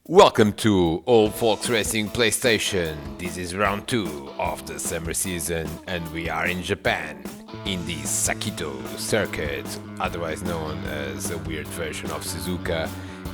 Welcome to Old Folks Racing PlayStation. This is round 2 of the summer season and we are in Japan in the Sakitto circuit, otherwise known as a weird version of Suzuka,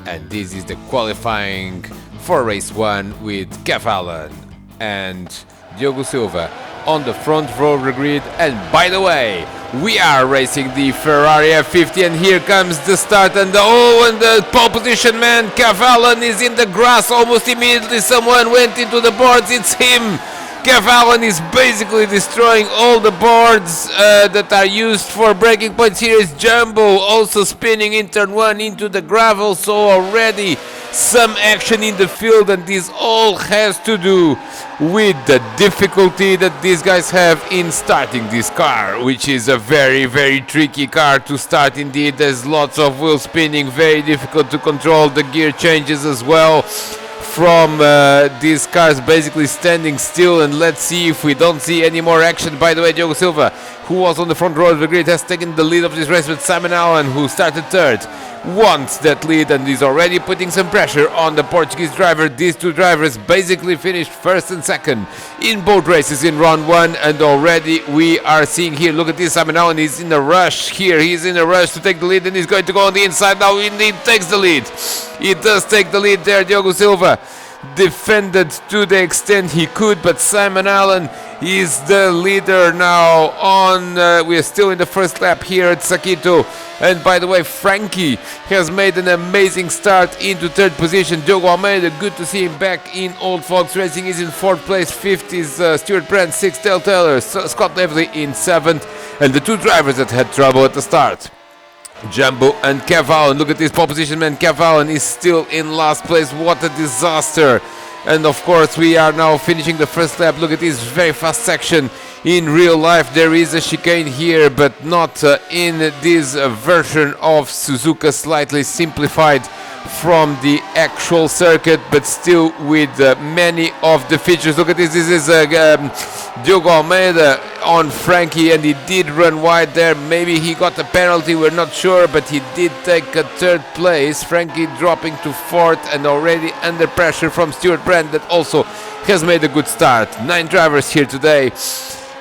and this is the qualifying for race 1 with Kev Allen and Diogo Silva on the front row of the grid. And by the way, we are racing the Ferrari F50 and here comes the start and the pole position man Kev Allen is in the grass almost immediately. Someone went into the boards, it's him. Kev Allen is basically destroying all the boards that are used for braking points. Here is Jumbo also spinning in turn 1 into the gravel, so already some action in the field, and this all has to do with the difficulty that these guys have in starting this car, which is a very tricky car to start indeed. There's lots of wheel spinning, very difficult to control the gear changes as well from these cars basically standing still. And let's see if we don't see any more action. By the way, Diogo Silva, who was on the front row of the grid, has taken the lead of this race, but Simon Allen, who started third, wants that lead and is already putting some pressure on the Portuguese driver. These two drivers basically finished first and second in both races in round 1, and already we are seeing here, look at this, Simon Allen is in a rush here, he's in a rush to take the lead and he's going to go on the inside now. Indeed takes the lead, he does take the lead there. Diogo Silva defended to the extent he could, but Simon Allen is the leader now on we are still in the first lap here at Sakitto. And by the way, Frankie has made an amazing start into third position. Diogo Almeida, good to see him back in Old Folks Racing, is in 4th place. 5th is Stuart Brand, 6th Dale Taylor, Scott Lively in 7th, and the two drivers that had trouble at the start, Jumbo and Kev Allen. Look at this pole position man, Kev Allen is still in last place. What a disaster. And of course we are now finishing the first lap. Look at this very fast section. In real life there is a chicane here, but not in this version of Suzuka, slightly simplified from the actual circuit, but still with many of the features. Look at this, this is Diogo Almeida on Frankie, and he did run wide there. Maybe he got a penalty, we're not sure, but he did take a third place. Frankie dropping to 4th and already under pressure from Stuart Brand, that also has made a good start. 9 drivers here today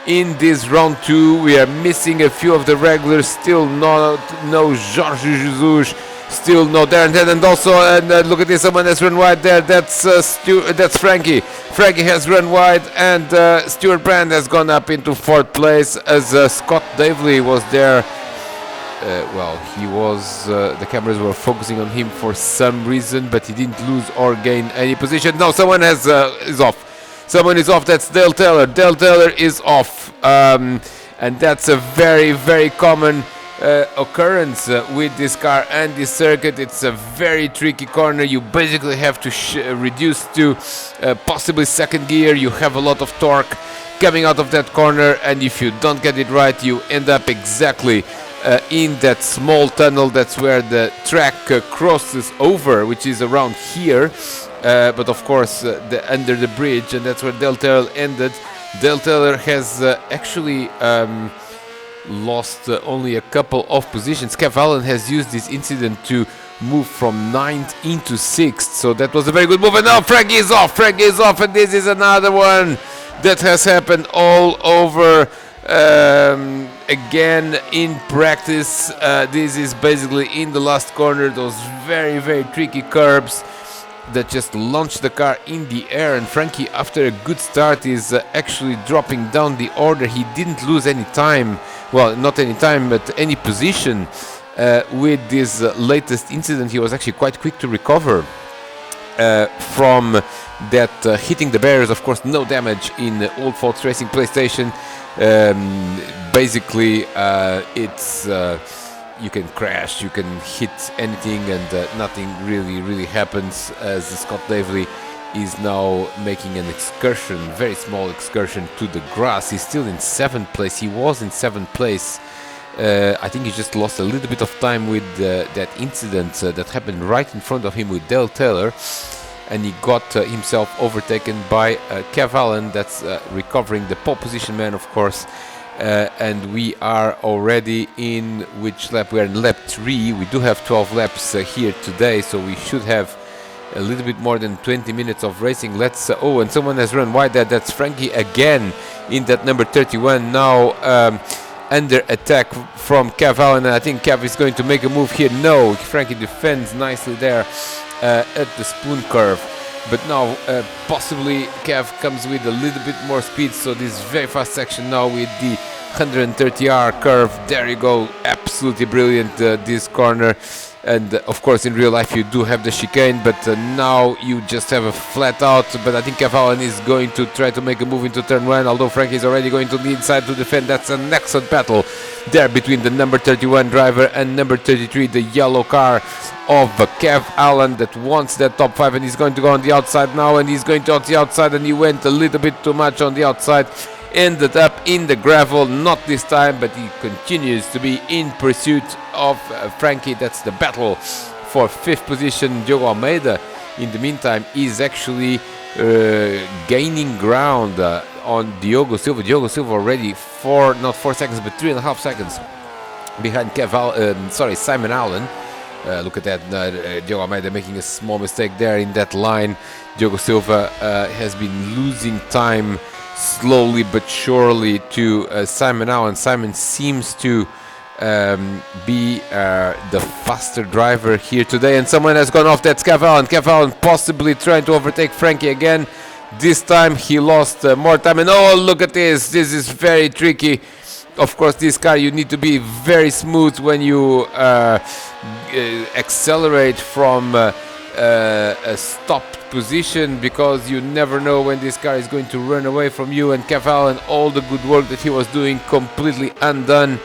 in this round 2. We are missing a few of the regulars, still no Jorge Jesus, still no Darren Ted, and also look at this, someone has run wide there. That's Frankie. Frankie has run wide, and Stuart Brand has gone up into 4th place as Scott Davely was there. He was the cameras were focusing on him for some reason, but he didn't lose or gain any position. No, someone is off. Someone is off. That's Dale Taylor. Dale Taylor is off, and that's a very common occurrence with this car and this circuit. It's a very tricky corner. You basically have to reduce to possibly second gear. You have a lot of torque coming out of that corner, and if you don't get it right, you end up exactly in that small tunnel. That's where the track crosses over, which is around here, but of course under the bridge, and that's where Dale Taylor ended. Dale Taylor has actually lost only a couple of positions. Kev Allen has used this incident to move from 9th into 6th, so that was a very good move. And now Frankie is off, and this is another one that has happened all over again in practice. This is basically in the last corner, those very tricky curbs that just launched the car in the air, and Frankie, after a good start, is actually dropping down the order. He didn't lose any time, well, not any time, but any position with this latest incident. He was actually quite quick to recover from that hitting the barriers. Of course, no damage in Old Folks Racing PlayStation. Basically, it's you can crash, you can hit anything, and nothing really happens, as Scott Davely is now making an excursion, very small excursion to the grass. He's still in 7th place. He was in 7th place. I think he just lost a little bit of time with that incident that happened right in front of him with Dale Taylor, and he got himself overtaken by Kev Allen. That's recovering the pole position man, of course. And we are already in which lap? We are in lap 3. We do have 12 laps here today, so we should have a little bit more than 20 minutes of racing. Let's oh, and someone has run wide there. That's Frankie again in that number 31 now, under attack from Kev Allen. I think Kev is going to make a move here. No, Frankie defends nicely there at the spoon curve, but now possibly Kev comes with a little bit more speed. So this very fast section now with the 130R curve. There you go, absolutely brilliant this corner. And of course in real life you do have the chicane, but now you just have a flat out. But I think Kev Allen is going to try to make a move into turn 1, although Frankie is already going to the inside to defend. That's an excellent battle there between the number 31 driver and number 33, the yellow car of Kev Allen that wants that top 5, and he's going to go on the outside now, and he's going to on the outside, and he went a little bit too much on the outside. Ended up in the gravel, not this time, but he continues to be in pursuit of Frankie. That's the battle for 5th position. Diogo Almeida, in the meantime, is actually gaining ground on Diogo Silva. Diogo Silva already not 4 seconds, but 3.5 seconds behind Simon Allen. Look at that, Diogo Almeida making a small mistake there in that line. Diogo Silva has been losing time slowly but surely to Simon Allen. Simon seems to be the faster driver here today, and someone has gone off. That's Kev Allen. Kev Allen possibly trying to overtake Frankie again. This time he lost more time, and oh, look at this. This is very tricky. Of course, this car, you need to be very smooth when you accelerate from a stopped position, because you never know when this car is going to run away from you. And Kev Allen, all the good work that he was doing, completely undone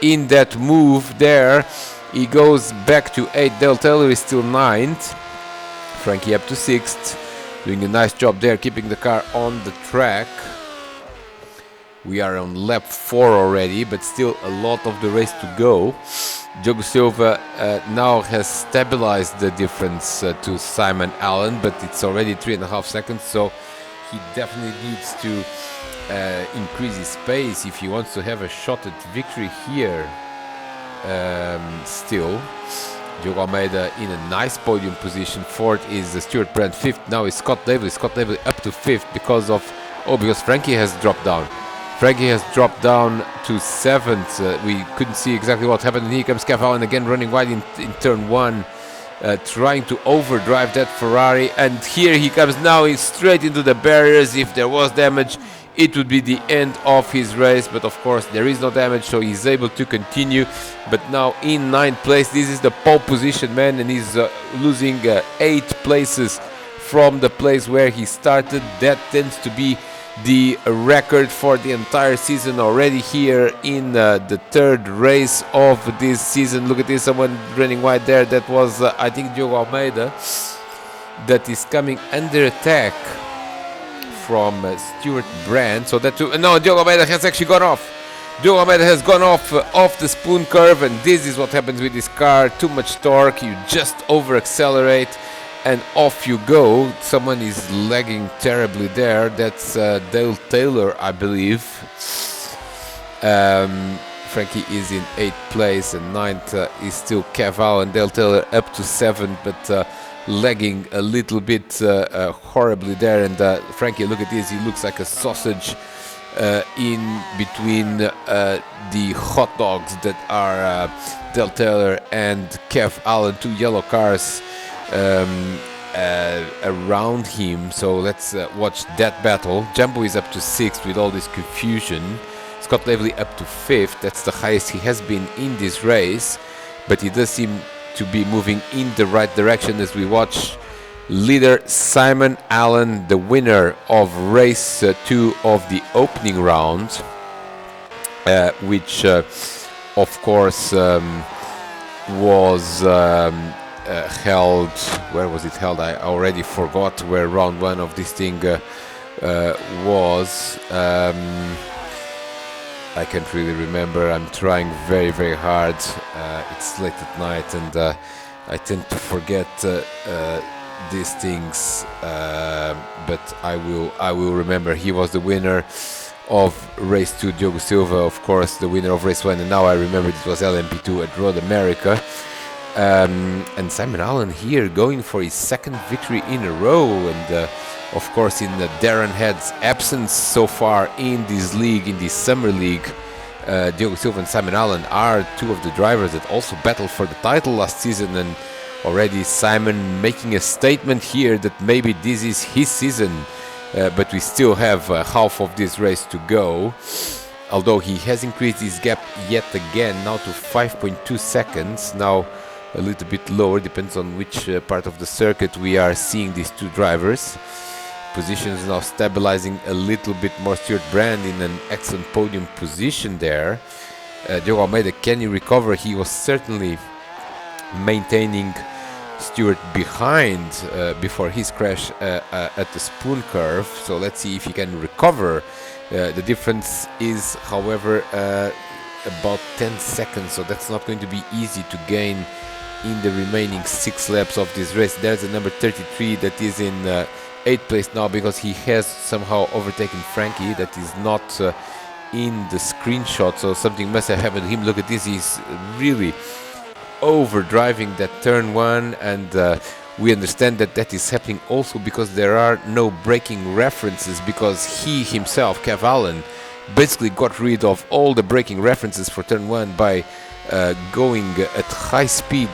in that move there. He goes back to 8th. Dale Taylor is still 9th. Frankie up to 6th, doing a nice job there, keeping the car on the track. We are on lap 4 already, but still a lot of the race to go. Diogo Silva now has stabilized the difference to Simon Allen, but it's already 3.5 seconds, so he definitely needs to increase his pace if he wants to have a shot at victory here. Still, Diogo Almeida in a nice podium position. 4th is Stuart Brand. 5th now is Scott Davely. Scott Davely up to 5th because Frankie has dropped down. Frankie has dropped down to 7th. We couldn't see exactly what happened. And here comes Kev Allen again, running wide in turn 1, trying to overdrive that Ferrari. And here he comes now straight into the barriers. If there was damage, it would be the end of his race. But of course, there is no damage, so he's able to continue. But now in 9th place, this is the pole position, man, and he's losing 8 places from the place where he started. That tends to be the record for the entire season already here in the 3rd race of this season. Look at this, someone running wide there. That was I think Diogo Almeida, that is coming under attack from Stuart Brand. So that no, Diogo Almeida has actually gone off. Diogo Almeida has gone off the spoon curve, and this is what happens with this car. Too much torque, you just over accelerate and off you go. Someone is lagging terribly there. That's Dale Taylor, I believe. Frankie is in 8th place, and 9th is still Kev Allen. Dale Taylor up to 7th, but lagging a little bit horribly there. And Frankie, look at this, he looks like a sausage in between the hot dogs that are Dale Taylor and Kev Allen, 2 yellow cars around him. So let's watch that battle. Jumbo is up to 6th with all this confusion. Scott Lively up to 5th. That's the highest he has been in this race, but he does seem to be moving in the right direction as we watch leader Simon Allen, the winner of race 2 of the opening round, which of course was held. Where was it held? I already forgot where round 1 of this thing was. I can't really remember. I'm trying very, very hard. It's late at night, and I tend to forget these things. But I will remember. He was the winner of race 2, Diogo Silva, of course, the winner of race 1, and now I remember it was LMP2 at Road America. And Simon Allen here going for his second victory in a row, and of course in Darren Head's absence so far in this league, in this summer league, Diogo Silva and Simon Allen are two of the drivers that also battled for the title last season, and already Simon making a statement here that maybe this is his season, but we still have half of this race to go. Although he has increased his gap yet again, now to 5.2 seconds, now a little bit lower, depends on which part of the circuit we are seeing these two drivers. Positions now stabilizing a little bit more. Stuart Brand in an excellent podium position there. Diogo Almeida, can he recover? He was certainly maintaining Stuart behind before his crash at the spoon curve, so let's see if he can recover. The difference is, however, about 10 seconds, so that's not going to be easy to gain in the remaining 6 laps of this race. There's a number 33 that is in 8th place now because he has somehow overtaken Frankie. That is not in the screenshot, so something must have happened to him. Look at this, he's really overdriving that turn 1, and we understand that that is happening also because there are no braking references, because he himself, Kev Allen, basically got rid of all the braking references for turn 1 by going at high speed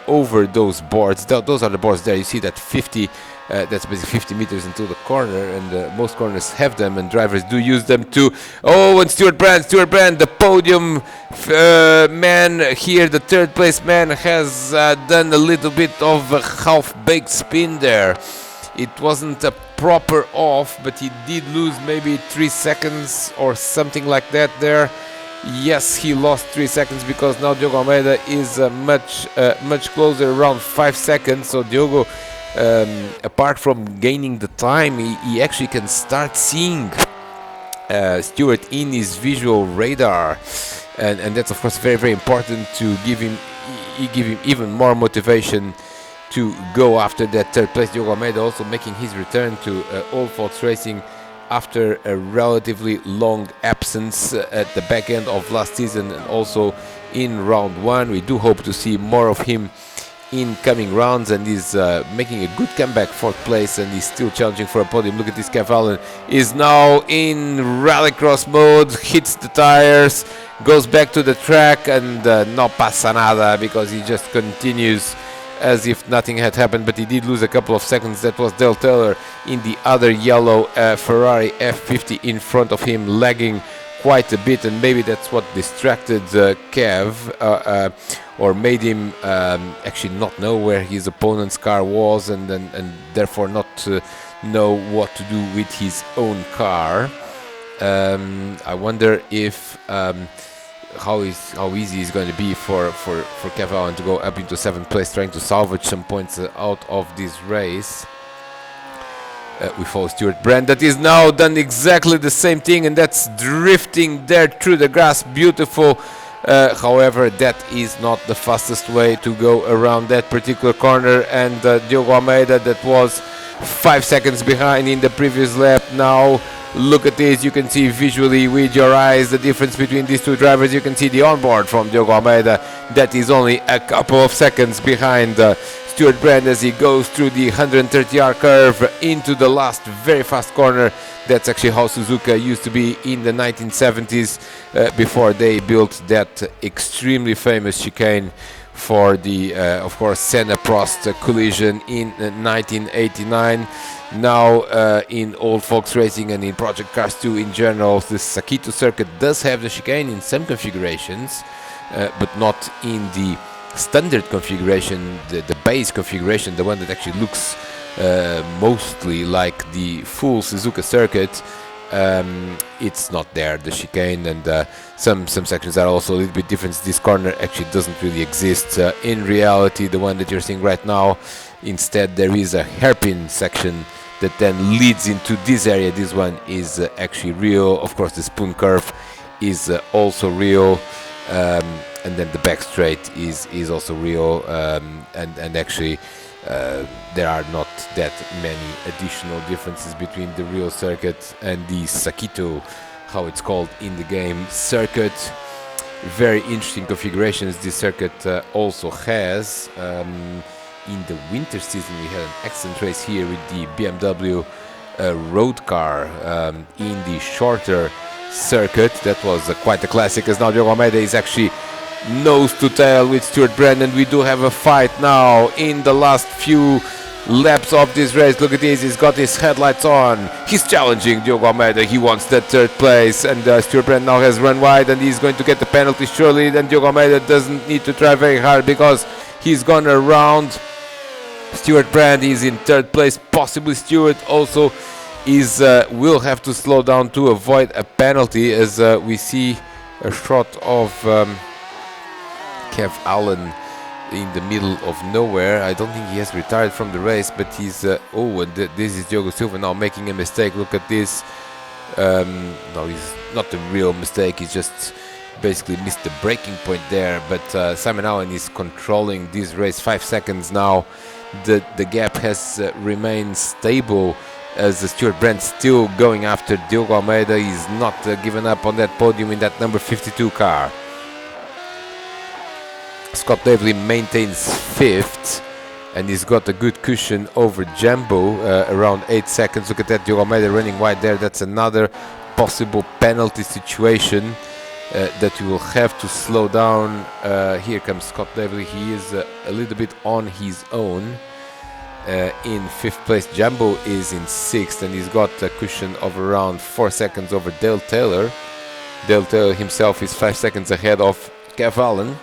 over those boards. Those are the boards there. You see that 50, that's basically 50 meters into the corner, and most corners have them, and drivers do use them too. Oh, and Stuart Brand, the podium man here, the 3rd place man, has done a little bit of a half-baked spin there. It wasn't a proper off, but he did lose maybe 3 seconds or something like that there. Yes, he lost 3 seconds because now Diogo Almeida is much closer, around 5 seconds. So Diogo, apart from gaining the time, he actually can start seeing Stuart in his visual radar, and that's of course very, very important to give him even more motivation to go after that 3rd place. Diogo Almeida also making his return to Old Folks Racing after a relatively long absence at the back end of last season, and also in round 1. We do hope to see more of him in coming rounds, and he's making a good comeback, 4th place, and he's still challenging for a podium. Look at this, Kev Allen is now in rallycross mode, hits the tires, goes back to the track, and no pasa nada, because he just continues as if nothing had happened. But he did lose a couple of seconds. That was Dale Taylor in the other yellow Ferrari F50 in front of him, lagging quite a bit, and maybe that's what distracted Kev, or made him actually not know where his opponent's car was, and therefore not know what to do with his own car. I wonder if how easy it's going to be for Kev Allen to go up into 7th place, trying to salvage some points out of this race. We follow Stuart Brand, that is now done exactly the same thing, and that's drifting there through the grass. Beautiful. However, that is not the fastest way to go around that particular corner, and Diogo Almeida, that was 5 seconds behind in the previous lap, now look at this. You can see visually with your eyes the difference between these two drivers. You can see the onboard from Diogo Almeida, that is only a couple of seconds behind Stuart Brand as he goes through the 130R curve into the last very fast corner. That's actually how Suzuka used to be in the 1970s, before they built that extremely famous chicane for the, of course, Senna-Prost collision in 1989. Now in Old Folks Racing and in Project Cars 2 in general, the Sakitto circuit does have the chicane in some configurations, but not in the standard configuration, the base configuration, the one that actually looks mostly like the full Suzuka circuit. It's not there, the chicane, and some sections are also a little bit different. This corner actually doesn't really exist in reality, the one that you're seeing right now. Instead, there is a hairpin section that then leads into this area. This one is actually real. Of course, the spoon curve is also real, and then the back straight is also real, and actually there are not that many additional differences between the real circuit and the Sakitto, how it's called in the game, circuit. very interesting configurations this circuit also has. In the winter season, we had an excellent race here with the BMW road car in the shorter circuit. That was quite a classic, as now Diogo Almeida is actually nose to tail with Stuart Brand, and we do have a fight now in the last few laps of this race. Look at this, he's got his headlights on, he's challenging Diogo Almeida, he wants that third place, and Stuart Brand now has run wide and he's going to get the penalty surely. Then Diogo Almeida doesn't need to try very hard because he's gone around Stuart Brand. Is in third place, possibly Stuart also is will have to slow down to avoid a penalty, as we see a shot of Kev Allen in the middle of nowhere. I don't think he has retired from the race, but he's oh, and this is Diogo Silva now making a mistake. Look at this. No, he's not a real mistake, he's just basically missed the braking point there, but Simon Allen is controlling this race. 5 seconds now. The gap has remained stable, as Stuart Brand still going after Diogo Almeida. He's not given up on that podium in that number 52 car. Scott Davely maintains 5th, and he's got a good cushion over Jambo, around 8 seconds. Look at that, Diogo Almeida running wide there. That's another possible penalty situation that you will have to slow down. Here comes Scott Davely. He is a little bit on his own. In 5th place, Jambo is in 6th, and he's got a cushion of around 4 seconds over Dale Taylor. Dale Taylor himself is 5 seconds ahead of Kev Allen.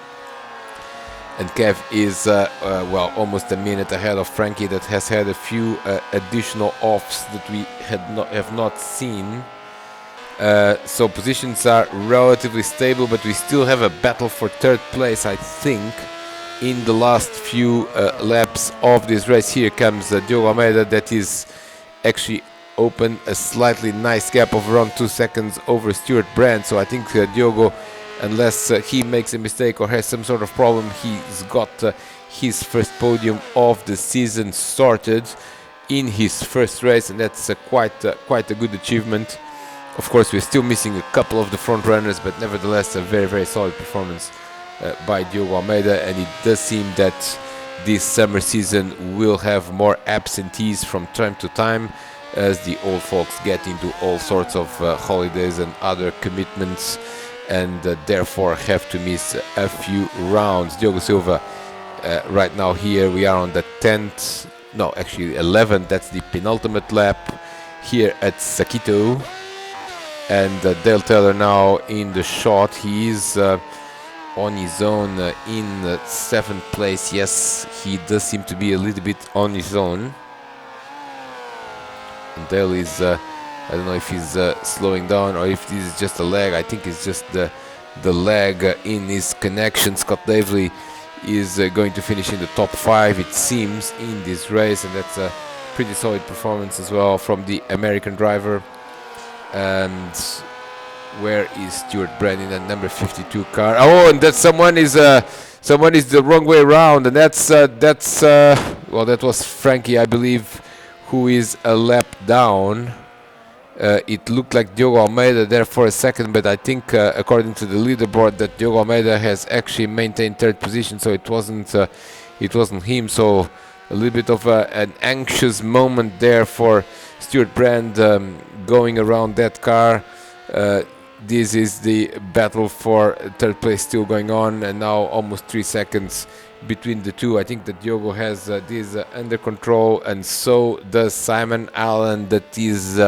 And Kev is well, almost a minute ahead of Frankie, that has had a few additional offs that we have not seen. So positions are relatively stable, but we still have a battle for 3rd place, I think, in the last few laps of this race. Here comes Diogo Almeida, that is actually open a slightly nice gap of around 2 seconds over Stuart Brand. So I think Diogo, unless he makes a mistake or has some sort of problem, he's got his first podium of the season sorted in his first race, and that's quite a good achievement. Of course, we're still missing a couple of the front runners, but nevertheless a very, very solid performance by Diogo Almeida. And it does seem that this summer season will have more absentees from time to time, as the old folks get into all sorts of holidays and other commitments, and therefore have to miss a few rounds. Diogo Silva right now, here we are on the 10th, no, actually 11th, that's the penultimate lap here at Sakitto. And Dale Taylor now in the shot. He is on his own in 7th place. Yes, he does seem to be a little bit on his own. And Dale is I don't know if he's slowing down or if this is just a lag. I think it's just the lag in his connection. Scott Davely is going to finish in the top 5, it seems, in this race, and that's a pretty solid performance as well from the American driver. And where is Stuart Brand in that number 52 car? Oh, and that someone is the wrong way around, and that's well, that was Frankie, I believe, who is a lap down. It looked like Diogo Almeida there for a second, but I think according to the leaderboard that Diogo Almeida has actually maintained 3rd position, so it wasn't him. So a little bit of an anxious moment there for Stuart Brand going around that car. This is the battle for 3rd place still going on, and now almost 3 seconds between the two. I think that Diogo has this under control, and so does Simon Allen, that is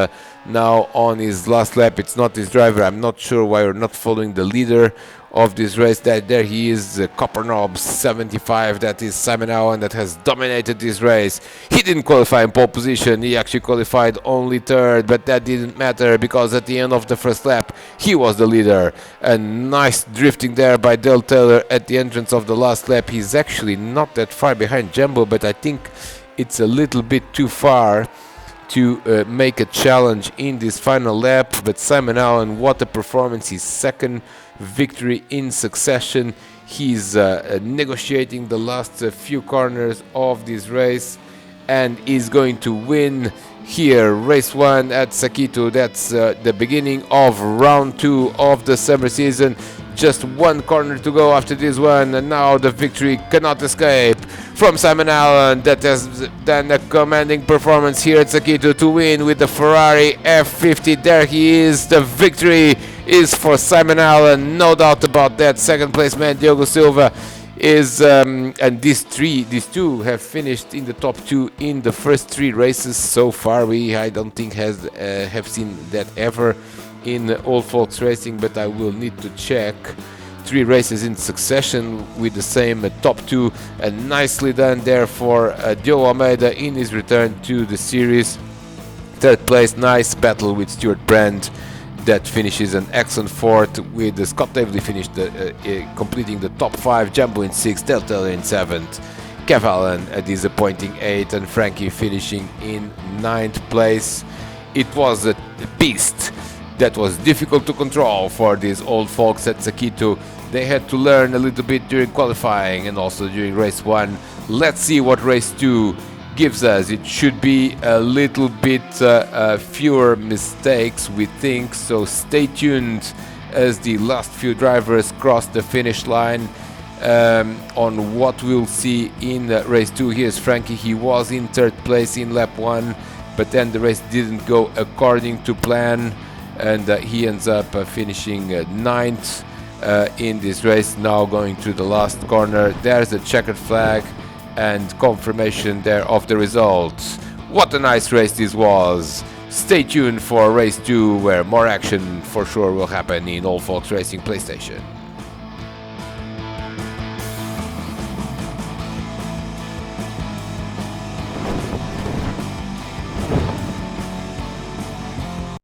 now on his last lap. It's not his driver. I'm not sure why we're not following the leader of this race. There he is, Copper Knob 75. That is Simon Allen, that has dominated this race. He didn't qualify in pole position. He actually qualified only 3rd, but that didn't matter because at the end of the first lap he was the leader. And nice drifting there by Dale Taylor at the entrance of the last lap. He's actually not that far behind Jambo, but I think it's a little bit too far to make a challenge in this final lap. But Simon Allen, what a performance, his 2nd victory in succession. He's negotiating the last few corners of this race and is going to win here race 1 at Sakitto. That's the beginning of round 2 of the summer season. Just one corner to go after this one, and now the victory cannot escape from Simon Allen. That has done a commanding performance here at Sakitto to win with the Ferrari F50. There he is. The victory is for Simon Allen, no doubt about that. Second place man Diogo Silva is and these two have finished in the top two in the first three races so far. I don't think have seen that ever in Old Folks Racing, but I will need to check. 3 races in succession with the same top two, and nicely done there for Diogo Almeida in his return to the series. Third place, nice battle with Stuart Brand that finishes an excellent fourth, with Scott Davely finished completing the top 5, Jumbo in 6th, Delta in 7th, Kev Allen a disappointing 8th, and Frankie finishing in 9th place. It was a beast that was difficult to control for these old folks at Sakitto. They had to learn a little bit during qualifying and also during race 1. Let's see what race 2 gives us. It should be a little bit fewer mistakes, we think, so stay tuned as the last few drivers cross the finish line on what we'll see in race 2. Here's Frankie. He was in 3rd place in lap 1, but then the race didn't go according to plan, and he ends up finishing 9th in this race. Now going through the last corner, there's a checkered flag and confirmation there of the results. What a nice race this was. Stay tuned for race 2, where more action for sure will happen in Old Folks Racing PlayStation.